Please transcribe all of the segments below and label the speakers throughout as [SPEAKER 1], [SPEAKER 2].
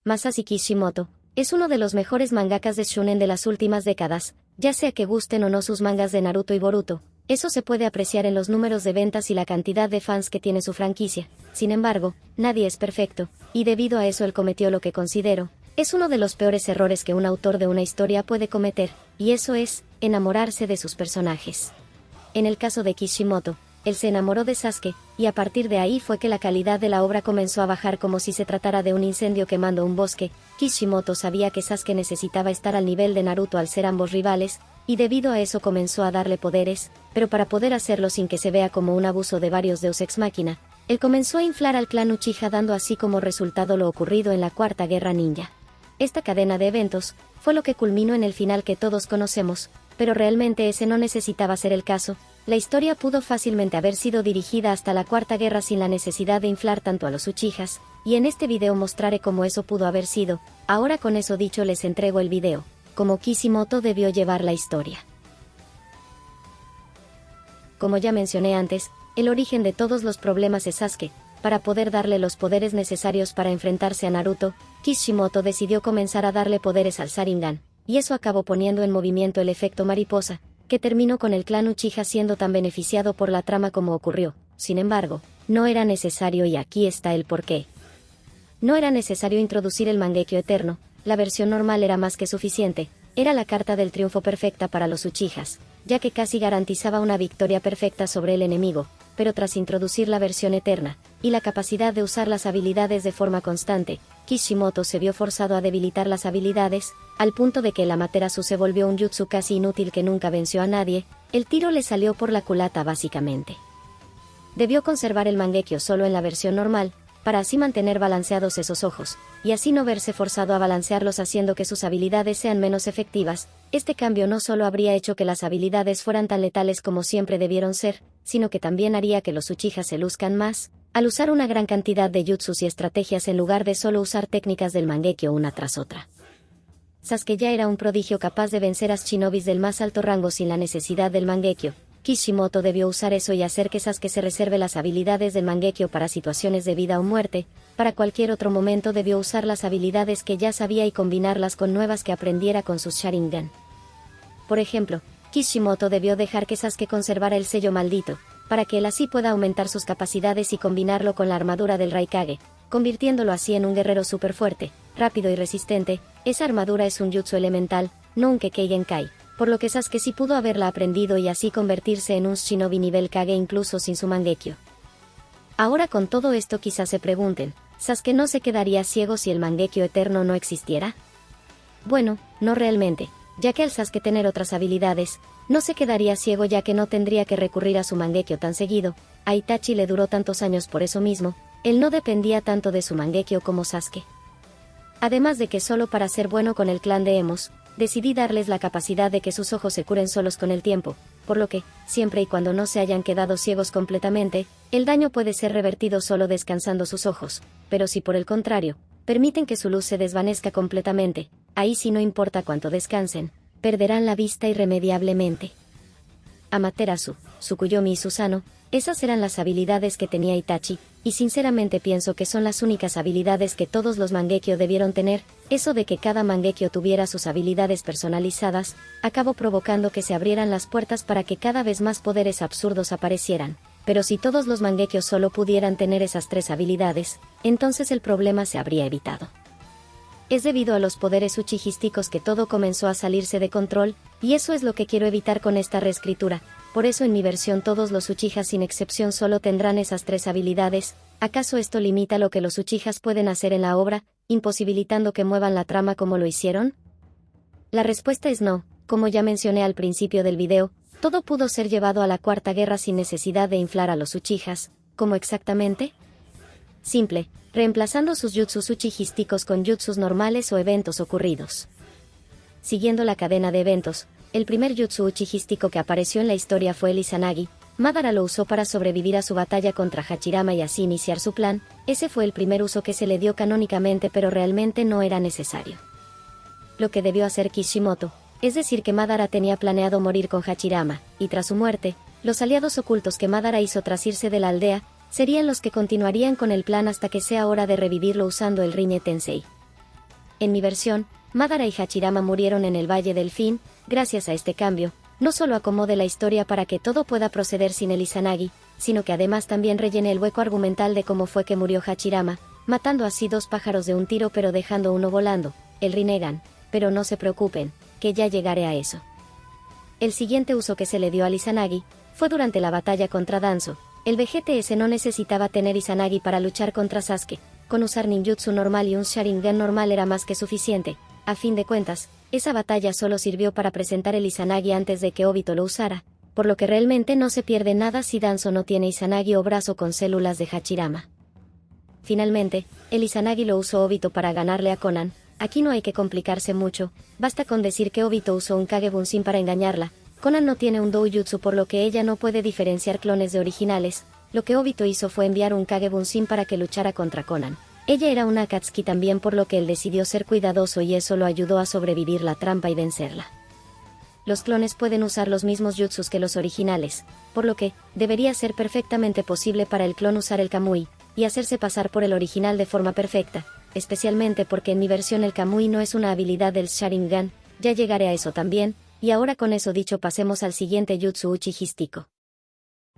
[SPEAKER 1] Masashi Kishimoto, es uno de los mejores mangakas de shounen de las últimas décadas, ya sea que gusten o no sus mangas de Naruto y Boruto. Eso se puede apreciar en los números de ventas y la cantidad de fans que tiene su franquicia. Sin embargo, nadie es perfecto, y debido a eso él cometió lo que considero es uno de los peores errores que un autor de una historia puede cometer, y eso es enamorarse de sus personajes. En el caso de Kishimoto, él se enamoró de Sasuke, y a partir de ahí fue que la calidad de la obra comenzó a bajar como si se tratara de un incendio quemando un bosque. Kishimoto sabía que Sasuke necesitaba estar al nivel de Naruto al ser ambos rivales, y debido a eso comenzó a darle poderes, pero para poder hacerlo sin que se vea como un abuso de varios Deus Ex Machina, él comenzó a inflar al clan Uchiha dando así como resultado lo ocurrido en la Cuarta Guerra Ninja. Esta cadena de eventos fue lo que culminó en el final que todos conocemos, pero realmente ese no necesitaba ser el caso. La historia pudo fácilmente haber sido dirigida hasta la Cuarta Guerra sin la necesidad de inflar tanto a los Uchihas, y en este video mostraré cómo eso pudo haber sido. Ahora con eso dicho les entrego el video, como Kishimoto debió llevar la historia. Como ya mencioné antes, el origen de todos los problemas es Sasuke. Para poder darle los poderes necesarios para enfrentarse a Naruto, Kishimoto decidió comenzar a darle poderes al Sharingan, y eso acabó poniendo en movimiento el efecto mariposa, que terminó con el clan Uchiha siendo tan beneficiado por la trama como ocurrió. Sin embargo, no era necesario y aquí está el porqué. No era necesario introducir el Mangekyo Eterno, la versión normal era más que suficiente, era la carta del triunfo perfecta para los Uchihas, ya que casi garantizaba una victoria perfecta sobre el enemigo, pero tras introducir la versión eterna, y la capacidad de usar las habilidades de forma constante, Kishimoto se vio forzado a debilitar las habilidades, al punto de que el Amaterasu se volvió un jutsu casi inútil que nunca venció a nadie. El tiro le salió por la culata básicamente. Debió conservar el Mangekyo solo en la versión normal, para así mantener balanceados esos ojos, y así no verse forzado a balancearlos haciendo que sus habilidades sean menos efectivas. Este cambio no solo habría hecho que las habilidades fueran tan letales como siempre debieron ser, sino que también haría que los Uchiha se luzcan más, al usar una gran cantidad de jutsus y estrategias en lugar de solo usar técnicas del Mangekyo una tras otra. Sasuke ya era un prodigio capaz de vencer a shinobis del más alto rango sin la necesidad del Mangekyo. Kishimoto debió usar eso y hacer que Sasuke se reserve las habilidades del Mangekyo para situaciones de vida o muerte. Para cualquier otro momento debió usar las habilidades que ya sabía y combinarlas con nuevas que aprendiera con sus Sharingan. Por ejemplo, Kishimoto debió dejar que Sasuke conservara el sello maldito, para que él así pueda aumentar sus capacidades y combinarlo con la armadura del Raikage, convirtiéndolo así en un guerrero súper fuerte, rápido y resistente. Esa armadura es un jutsu elemental, no un Kekkei Genkai, por lo que Sasuke sí pudo haberla aprendido y así convertirse en un shinobi nivel Kage incluso sin su Mangekyo. Ahora con todo esto quizás se pregunten, ¿Sasuke no se quedaría ciego si el Mangekyo Eterno no existiera? Bueno, no realmente, ya que al Sasuke tener otras habilidades, no se quedaría ciego ya que no tendría que recurrir a su Mangekyo tan seguido. A Itachi le duró tantos años por eso mismo, él no dependía tanto de su Mangekyo como Sasuke. Además de que solo para ser bueno con el clan de Emos, decidí darles la capacidad de que sus ojos se curen solos con el tiempo, por lo que, siempre y cuando no se hayan quedado ciegos completamente, el daño puede ser revertido solo descansando sus ojos, pero si por el contrario, permiten que su luz se desvanezca completamente, ahí sí no importa cuánto descansen, perderán la vista irremediablemente. Amaterasu, Tsukuyomi y Susanoo, esas eran las habilidades que tenía Itachi, y sinceramente pienso que son las únicas habilidades que todos los Mangekyo debieron tener. Eso de que cada Mangekyo tuviera sus habilidades personalizadas, acabó provocando que se abrieran las puertas para que cada vez más poderes absurdos aparecieran. Pero si todos los Mangekyo solo pudieran tener esas tres habilidades, entonces el problema se habría evitado. Es debido a los poderes uchijísticos que todo comenzó a salirse de control, y eso es lo que quiero evitar con esta reescritura. Por eso en mi versión todos los Uchihas sin excepción solo tendrán esas tres habilidades. ¿Acaso esto limita lo que los Uchihas pueden hacer en la obra, imposibilitando que muevan la trama como lo hicieron? La respuesta es no. Como ya mencioné al principio del video, todo pudo ser llevado a la Cuarta Guerra sin necesidad de inflar a los Uchihas. ¿Cómo exactamente? Simple, reemplazando sus jutsus uchijísticos con jutsus normales o eventos ocurridos. Siguiendo la cadena de eventos, el primer jutsu uchijístico que apareció en la historia fue el Izanagi. Madara lo usó para sobrevivir a su batalla contra Hachirama y así iniciar su plan. Ese fue el primer uso que se le dio canónicamente, pero realmente no era necesario. Lo que debió hacer Kishimoto, es decir que Madara tenía planeado morir con Hachirama, y tras su muerte, los aliados ocultos que Madara hizo tras irse de la aldea, serían los que continuarían con el plan hasta que sea hora de revivirlo usando el Rinne Tensei. En mi versión, Madara y Hachirama murieron en el Valle del Fin. Gracias a este cambio, no solo acomode la historia para que todo pueda proceder sin el Izanagi, sino que además también rellene el hueco argumental de cómo fue que murió Hachirama, matando así dos pájaros de un tiro pero dejando uno volando, el Rinnegan. Pero no se preocupen, que ya llegaré a eso. El siguiente uso que se le dio al Izanagi fue durante la batalla contra Danzo. El BGTS no necesitaba tener Izanagi para luchar contra Sasuke. Con usar ninjutsu normal y un Sharingan normal era más que suficiente. A fin de cuentas, esa batalla solo sirvió para presentar el Izanagi antes de que Obito lo usara, por lo que realmente no se pierde nada si Danzo no tiene Izanagi o brazo con células de Hachirama. Finalmente, el Izanagi lo usó Obito para ganarle a Konan. Aquí no hay que complicarse mucho, basta con decir que Obito usó un Kage Bunshin para engañarla. Konan no tiene un doujutsu por lo que ella no puede diferenciar clones de originales. Lo que Obito hizo fue enviar un Kage Bunshin para que luchara contra Konan. Ella era una Akatsuki también, por lo que él decidió ser cuidadoso y eso lo ayudó a sobrevivir la trampa y vencerla. Los clones pueden usar los mismos jutsus que los originales, por lo que debería ser perfectamente posible para el clon usar el Kamui y hacerse pasar por el original de forma perfecta, especialmente porque en mi versión el Kamui no es una habilidad del Sharingan. Ya llegaré a eso también, y ahora con eso dicho pasemos al siguiente jutsu Uchi-histiko.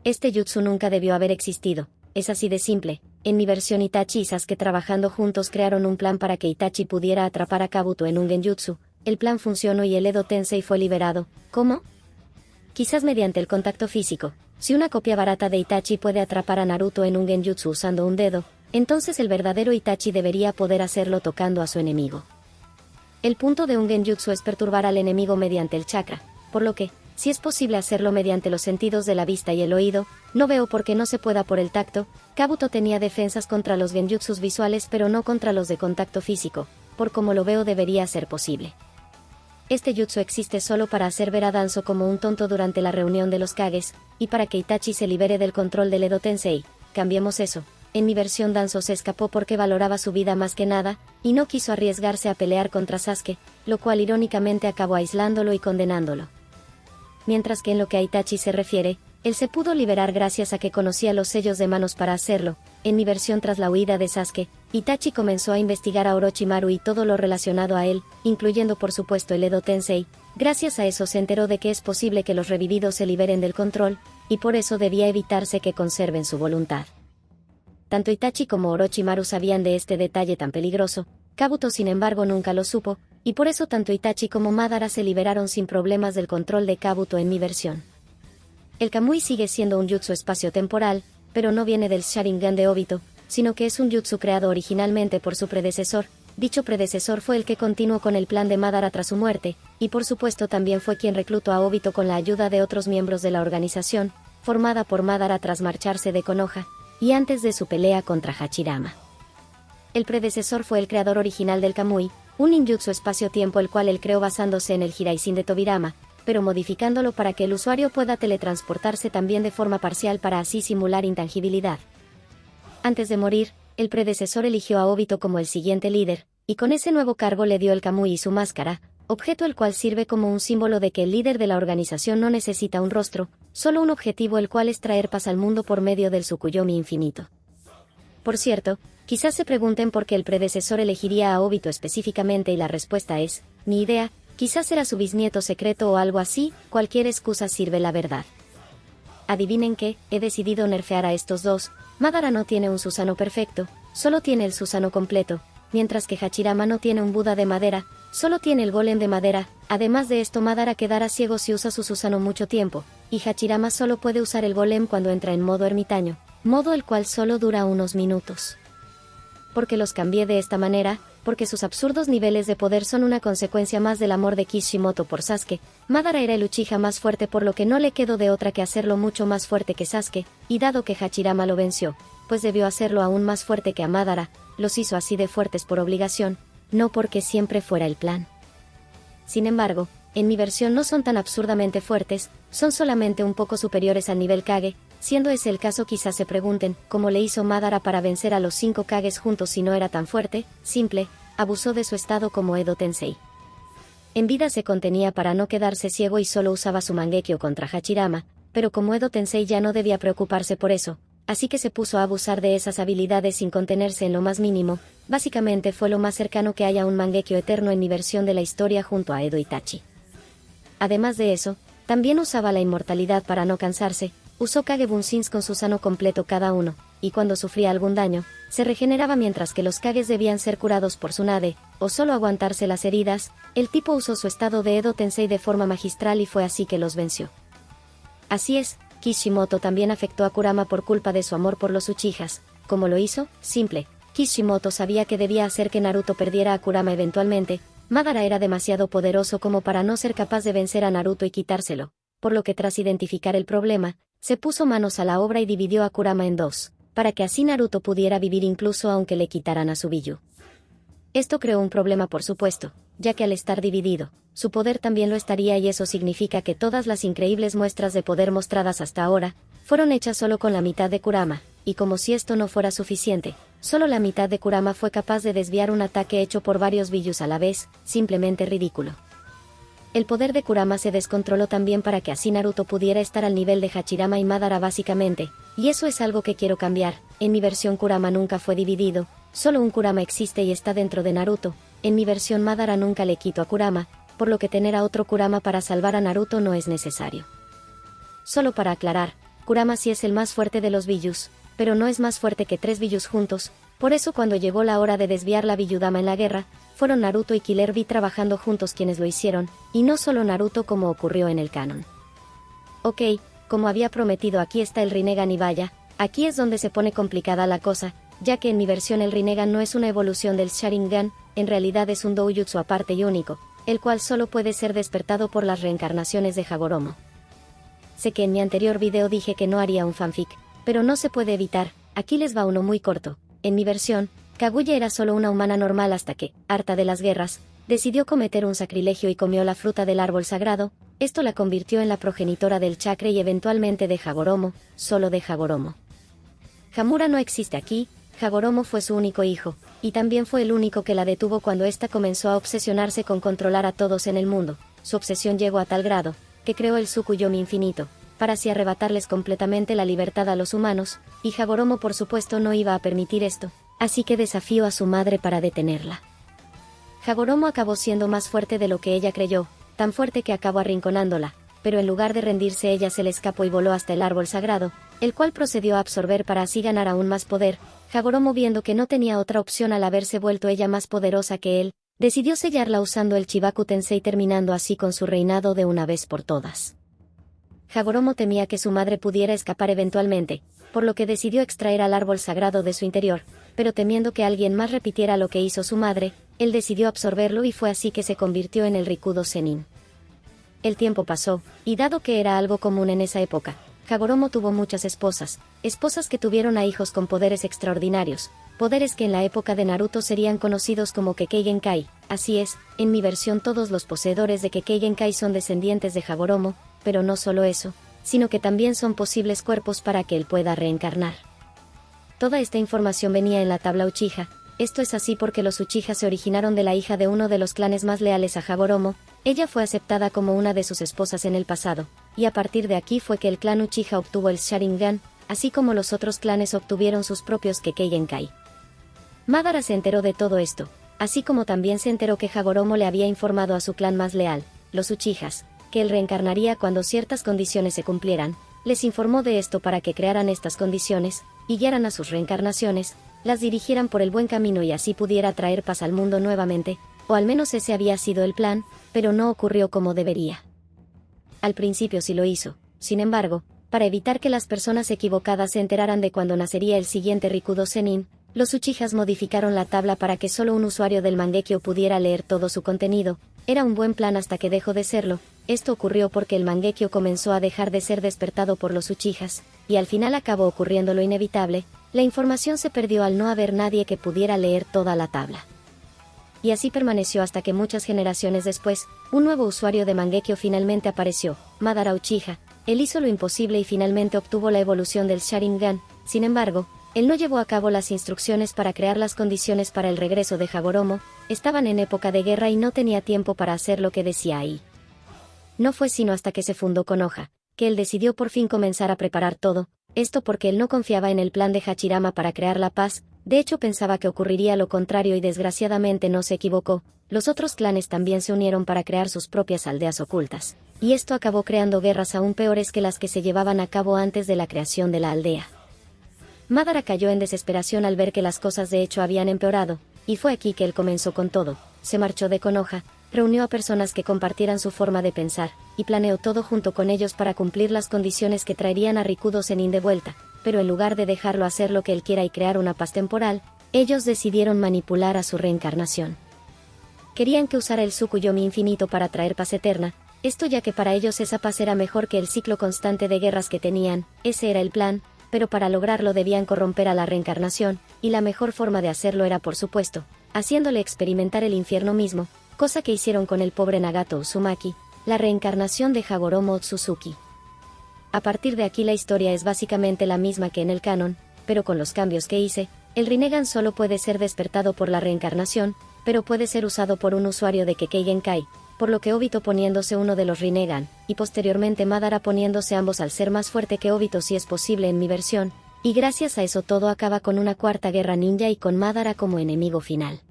[SPEAKER 1] Este jutsu nunca debió haber existido, es así de simple. En mi versión Itachi y Sasuke trabajando juntos crearon un plan para que Itachi pudiera atrapar a Kabuto en un genjutsu. El plan funcionó y el Edo Tensei fue liberado. ¿Cómo? Quizás mediante el contacto físico. Si una copia barata de Itachi puede atrapar a Naruto en un genjutsu usando un dedo, entonces el verdadero Itachi debería poder hacerlo tocando a su enemigo. El punto de un genjutsu es perturbar al enemigo mediante el chakra, por lo que, si es posible hacerlo mediante los sentidos de la vista y el oído, no veo por qué no se pueda por el tacto. Kabuto tenía defensas contra los genjutsus visuales pero no contra los de contacto físico, por como lo veo debería ser posible. Este jutsu existe solo para hacer ver a Danzo como un tonto durante la reunión de los Kages, y para que Itachi se libere del control del Edo Tensei. Cambiemos eso. En mi versión Danzo se escapó porque valoraba su vida más que nada, y no quiso arriesgarse a pelear contra Sasuke, lo cual irónicamente acabó aislándolo y condenándolo. Mientras que en lo que a Itachi se refiere, él se pudo liberar gracias a que conocía los sellos de manos para hacerlo. En mi versión tras la huida de Sasuke, Itachi comenzó a investigar a Orochimaru y todo lo relacionado a él, incluyendo por supuesto el Edo Tensei. Gracias a eso se enteró de que es posible que los revividos se liberen del control, y por eso debía evitarse que conserven su voluntad. Tanto Itachi como Orochimaru sabían de este detalle tan peligroso. Kabuto sin embargo nunca lo supo, y por eso tanto Itachi como Madara se liberaron sin problemas del control de Kabuto en mi versión. El Kamui sigue siendo un jutsu espacio-temporal, pero no viene del Sharingan de Obito, sino que es un jutsu creado originalmente por su predecesor. Dicho predecesor fue el que continuó con el plan de Madara tras su muerte, y por supuesto también fue quien reclutó a Obito con la ayuda de otros miembros de la organización, formada por Madara tras marcharse de Konoha, y antes de su pelea contra Hachirama. El predecesor fue el creador original del Kamui, un ninjutsu espacio-tiempo el cual él creó basándose en el Hiraishin de Tobirama, pero modificándolo para que el usuario pueda teletransportarse también de forma parcial para así simular intangibilidad. Antes de morir, el predecesor eligió a Obito como el siguiente líder, y con ese nuevo cargo le dio el Kamui y su máscara, objeto el cual sirve como un símbolo de que el líder de la organización no necesita un rostro, solo un objetivo el cual es traer paz al mundo por medio del Tsukuyomi infinito. Por cierto, quizás se pregunten por qué el predecesor elegiría a Obito específicamente y la respuesta es, ni idea, quizás era su bisnieto secreto o algo así, cualquier excusa sirve la verdad. Adivinen qué, he decidido nerfear a estos dos. Madara no tiene un Susanoo perfecto, solo tiene el Susanoo completo, mientras que Hachirama no tiene un Buda de madera, solo tiene el golem de madera. Además de esto Madara quedará ciego si usa su Susanoo mucho tiempo, y Hachirama solo puede usar el golem cuando entra en modo ermitaño, modo el cual solo dura unos minutos. ¿Por qué los cambié de esta manera? Porque sus absurdos niveles de poder son una consecuencia más del amor de Kishimoto por Sasuke. Madara era el Uchiha más fuerte por lo que no le quedó de otra que hacerlo mucho más fuerte que Sasuke, y dado que Hachirama lo venció, pues debió hacerlo aún más fuerte que a Madara, los hizo así de fuertes por obligación, no porque siempre fuera el plan. Sin embargo, en mi versión no son tan absurdamente fuertes, son solamente un poco superiores al nivel Kage. Siendo ese el caso quizás se pregunten, ¿cómo le hizo Madara para vencer a los 5 Kages juntos si no era tan fuerte? Simple, abusó de su estado como Edo Tensei. En vida se contenía para no quedarse ciego y solo usaba su Mangekyo contra Hachirama, pero como Edo Tensei ya no debía preocuparse por eso, así que se puso a abusar de esas habilidades sin contenerse en lo más mínimo. Básicamente fue lo más cercano que haya a un Mangekyo eterno en mi versión de la historia junto a Edo Itachi. Además de eso, también usaba la inmortalidad para no cansarse, usó Kage Bunshins con su sano completo cada uno, y cuando sufría algún daño, se regeneraba mientras que los Kages debían ser curados por Tsunade, o solo aguantarse las heridas. El tipo usó su estado de Edo Tensei de forma magistral y fue así que los venció. Así es, Kishimoto también afectó a Kurama por culpa de su amor por los Uchihas. ¿Cómo lo hizo? Simple. Kishimoto sabía que debía hacer que Naruto perdiera a Kurama eventualmente. Madara era demasiado poderoso como para no ser capaz de vencer a Naruto y quitárselo, por lo que tras identificar el problema, se puso manos a la obra y dividió a Kurama en dos, para que así Naruto pudiera vivir incluso aunque le quitaran a su Biju. Esto creó un problema por supuesto, ya que al estar dividido, su poder también lo estaría y eso significa que todas las increíbles muestras de poder mostradas hasta ahora, fueron hechas solo con la mitad de Kurama, y como si esto no fuera suficiente, solo la mitad de Kurama fue capaz de desviar un ataque hecho por varios Bijus a la vez, simplemente ridículo. El poder de Kurama se descontroló también para que así Naruto pudiera estar al nivel de Hachirama y Madara básicamente, y eso es algo que quiero cambiar. En mi versión Kurama nunca fue dividido, solo un Kurama existe y está dentro de Naruto. En mi versión Madara nunca le quito a Kurama, por lo que tener a otro Kurama para salvar a Naruto no es necesario. Solo para aclarar, Kurama sí es el más fuerte de los Bijus, pero no es más fuerte que 3 Bijus juntos. Por eso cuando llegó la hora de desviar la Bijudama en la guerra, fueron Naruto y Killer Bee trabajando juntos quienes lo hicieron, y no solo Naruto como ocurrió en el canon. Ok, como había prometido, aquí está el Rinnegan y vaya, aquí es donde se pone complicada la cosa, ya que en mi versión el Rinnegan no es una evolución del Sharingan, en realidad es un doujutsu aparte y único, el cual solo puede ser despertado por las reencarnaciones de Hagoromo. Sé que en mi anterior video dije que no haría un fanfic, pero no se puede evitar, aquí les va uno muy corto. En mi versión, Kaguya era solo una humana normal hasta que, harta de las guerras, decidió cometer un sacrilegio y comió la fruta del árbol sagrado. Esto la convirtió en la progenitora del chakra y eventualmente de Hagoromo, solo de Hagoromo. Hamura no existe aquí, Hagoromo fue su único hijo, y también fue el único que la detuvo cuando ésta comenzó a obsesionarse con controlar a todos en el mundo. Su obsesión llegó a tal grado, que creó el Tsukuyomi infinito, para así arrebatarles completamente la libertad a los humanos, y Hagoromo por supuesto no iba a permitir esto, así que desafió a su madre para detenerla. Hagoromo acabó siendo más fuerte de lo que ella creyó, tan fuerte que acabó arrinconándola, pero en lugar de rendirse ella se le escapó y voló hasta el árbol sagrado, el cual procedió a absorber para así ganar aún más poder. Hagoromo, viendo que no tenía otra opción al haberse vuelto ella más poderosa que él, decidió sellarla usando el Chibaku Tensei, terminando así con su reinado de una vez por todas. Hagoromo temía que su madre pudiera escapar eventualmente, por lo que decidió extraer al árbol sagrado de su interior, pero temiendo que alguien más repitiera lo que hizo su madre, él decidió absorberlo y fue así que se convirtió en el Rikudo Zenin. El tiempo pasó, y dado que era algo común en esa época, Hagoromo tuvo muchas esposas que tuvieron a hijos con poderes extraordinarios, poderes que en la época de Naruto serían conocidos como Kekkei Genkai. Así es, en mi versión todos los poseedores de Kekkei Genkai son descendientes de Hagoromo, pero no solo eso, sino que también son posibles cuerpos para que él pueda reencarnar. Toda esta información venía en la tabla Uchiha. Esto es así porque los Uchiha se originaron de la hija de uno de los clanes más leales a Hagoromo. Ella fue aceptada como una de sus esposas en el pasado, y a partir de aquí fue que el clan Uchiha obtuvo el Sharingan, así como los otros clanes obtuvieron sus propios Kekkei Genkai. Madara se enteró de todo esto, así como también se enteró que Hagoromo le había informado a su clan más leal, los Uchihas, que él reencarnaría cuando ciertas condiciones se cumplieran. Les informó de esto para que crearan estas condiciones, y guiaran a sus reencarnaciones, las dirigieran por el buen camino y así pudiera traer paz al mundo nuevamente, o al menos ese había sido el plan, pero no ocurrió como debería. Al principio sí lo hizo, sin embargo, para evitar que las personas equivocadas se enteraran de cuándo nacería el siguiente Rikudo Zenin, los Uchihas modificaron la tabla para que solo un usuario del Mangekyo pudiera leer todo su contenido. Era un buen plan hasta que dejó de serlo. Esto ocurrió porque el Mangekyo comenzó a dejar de ser despertado por los Uchihas, y al final acabó ocurriendo lo inevitable. La información se perdió al no haber nadie que pudiera leer toda la tabla. Y así permaneció hasta que muchas generaciones después, un nuevo usuario de Mangekyo finalmente apareció, Madara Uchiha. Él hizo lo imposible y finalmente obtuvo la evolución del Sharingan. Sin embargo, él no llevó a cabo las instrucciones para crear las condiciones para el regreso de Hagoromo. Estaban en época de guerra y no tenía tiempo para hacer lo que decía ahí. No fue sino hasta que se fundó Konoha, que él decidió por fin comenzar a preparar todo. esto porque él no confiaba en el plan de Hachirama para crear la paz, de hecho pensaba que ocurriría lo contrario y desgraciadamente no se equivocó. Los otros clanes también se unieron para crear sus propias aldeas ocultas, y esto acabó creando guerras aún peores que las que se llevaban a cabo antes de la creación de la aldea. Madara cayó en desesperación al ver que las cosas de hecho habían empeorado, y fue aquí que él comenzó con todo. Se marchó de Konoha, reunió a personas que compartieran su forma de pensar, y planeó todo junto con ellos para cumplir las condiciones que traerían a Rikudo Zenin de vuelta, pero en lugar de dejarlo hacer lo que él quiera y crear una paz temporal, ellos decidieron manipular a su reencarnación. Querían que usara el Tsukuyomi infinito para traer paz eterna, esto ya que para ellos esa paz era mejor que el ciclo constante de guerras que tenían, ese era el plan, pero para lograrlo debían corromper a la reencarnación, y la mejor forma de hacerlo era por supuesto, haciéndole experimentar el infierno mismo, cosa que hicieron con el pobre Nagato Uzumaki, la reencarnación de Hagoromo Otsutsuki. A partir de aquí la historia es básicamente la misma que en el canon, pero con los cambios que hice. El Rinnegan solo puede ser despertado por la reencarnación, pero puede ser usado por un usuario de Kekkei Genkai, por lo que Obito poniéndose uno de los Rinnegan, y posteriormente Madara poniéndose ambos al ser más fuerte que Obito si es posible en mi versión, y gracias a eso todo acaba con una cuarta guerra ninja y con Madara como enemigo final.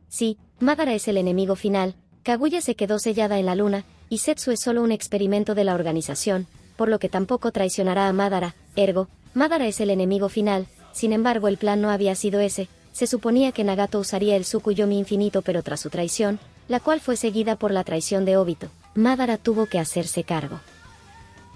[SPEAKER 1] Sí, Madara es el enemigo final, Kaguya se quedó sellada en la luna, y Zetsu es solo un experimento de la organización, por lo que tampoco traicionará a Madara, ergo, Madara es el enemigo final. Sin embargo el plan no había sido ese, se suponía que Nagato usaría el Tsukuyomi infinito pero tras su traición, la cual fue seguida por la traición de Obito, Madara tuvo que hacerse cargo.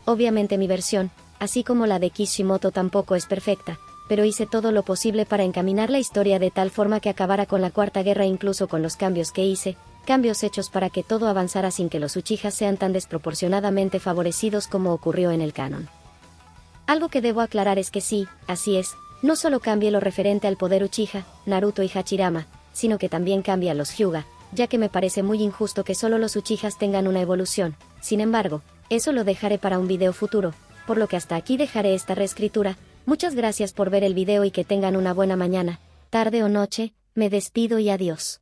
[SPEAKER 1] Obviamente mi versión, así como la de Kishimoto tampoco es perfecta, pero hice todo lo posible para encaminar la historia de tal forma que acabara con la cuarta guerra incluso con los cambios que hice, cambios hechos para que todo avanzara sin que los Uchihas sean tan desproporcionadamente favorecidos como ocurrió en el canon. Algo que debo aclarar es que sí, así es, no solo cambie lo referente al poder Uchiha, Naruto y Hachirama, sino que también cambia a los Hyuga, ya que me parece muy injusto que solo los Uchihas tengan una evolución. Sin embargo, eso lo dejaré para un video futuro, por lo que hasta aquí dejaré esta reescritura. Muchas gracias por ver el video y que tengan una buena mañana, tarde o noche, me despido y adiós.